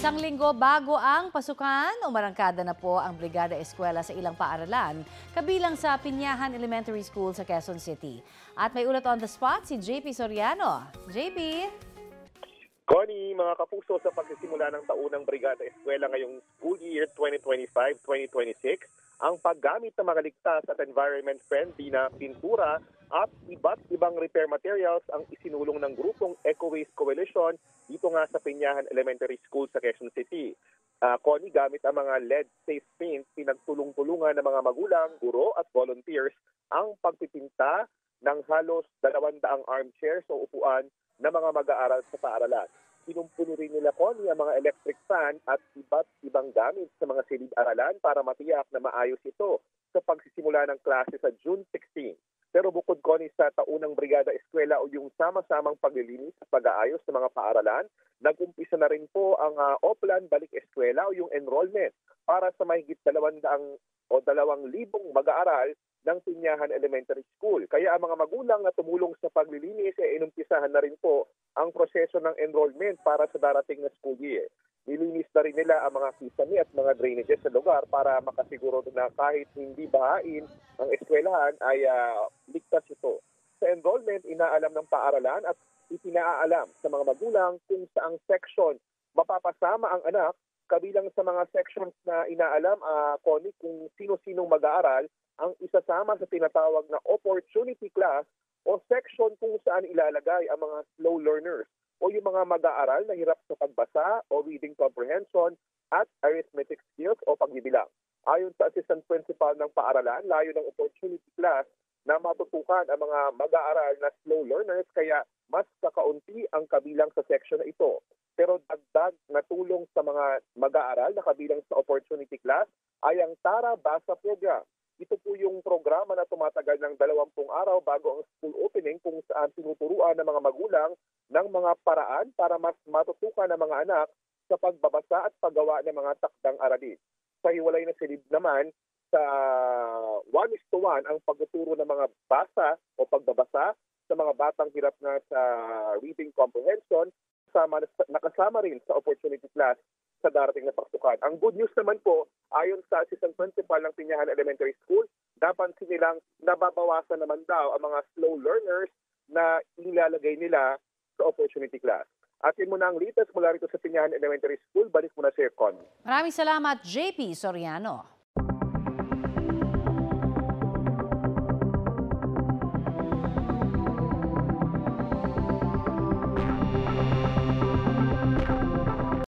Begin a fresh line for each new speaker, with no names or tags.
Isang linggo bago ang pasukan, umarangkada na po ang Brigada Eskwela sa ilang paaralan, kabilang sa Pinyahan Elementary School sa Quezon City. At may ulat on the spot si JP Soriano. JP?
Connie, mga kapuso, sa pagsisimula ng taunang Brigada Eskwela ngayong school year 2025-2026, ang paggamit ng mga ligtas at environment-friendly na pintura at iba't ibang repair materials ang isinulong ng grupong Eco Waste Coalition dito nga sa Pinyahan Elementary School sa Quezon City. Connie, gamit ang mga lead-safe paint, pinagtulong-tulungan ng mga magulang, guro at volunteers ang pagpipinta ng halos 200 armchairs o upuan ng mga mag-aaral sa paaralan. Pinumpuni rin nila, Connie, ang mga electric fan at iba't ibang gamit sa mga silid-aralan para matiyak na maayos ito sa pagsisimula ng klase sa June 16. Pero bukod, Connie, sa taunang Brigada Eskwela o yung sama-samang paglilinis at pag-aayos ng mga paaralan, nag-umpisa na rin po ang Oplan Balik Eskwela o yung enrollment para sa mahigit 200 o 2,000 mag-aaral ng Pinyahan Elementary School. Kaya ang mga magulang na tumulong sa paglilinis ay inumpisahan na rin po ang proseso ng enrollment para sa darating na school year. Nilinis na rin nila ang mga kisame at mga drainages sa lugar para makasiguro na kahit hindi bahain ang eskwelahan ay ligtas ito. Sa enrollment, inaalam ng paaralan at ipinaalam sa mga magulang kung saang section mapapasama ang anak, kabilang sa mga sections na inaalam, Connie, kung sino-sinong mag-aaral ang isasama sa tinatawag na opportunity class o section kung saan ilalagay ang mga slow learners o yung mga mag-aaral na hirap sa pagbasa o reading comprehension at arithmetic skills o pagbibilang. Ayon sa assistant principal ng paaralan, layo ng opportunity class na matutukan ang mga mag-aaral na slow learners kaya mas kakaunti ang kabilang sa section na ito. Pero dagdag na tulong sa mga mag-aaral na kabilang sa opportunity class ay ang Tara Basa Program. Ito po yung programa na tumatagal ng 20 araw bago ang school opening kung saan tinuturuan ng mga magulang ng mga paraan para mas matutukan ng mga anak sa pagbabasa at paggawa ng mga takdang aralin. Sa hiwalay na silid naman, sa 1:1 ang pagtuturo ng mga basa o pagbabasa sa mga batang hirap na sa reading comprehension, nakasama rin sa opportunity class sa darating na pasukan. Ang good news naman po, ayon sa assistant principal ng Pinyahan Elementary School, napansin nilang nababawasan naman daw ang mga slow learners na ilalagay nila sa opportunity class. At yun muna ang latest mula rito sa Pinyahan Elementary School. Balik muna sa Con.
Maraming salamat, JP Soriano.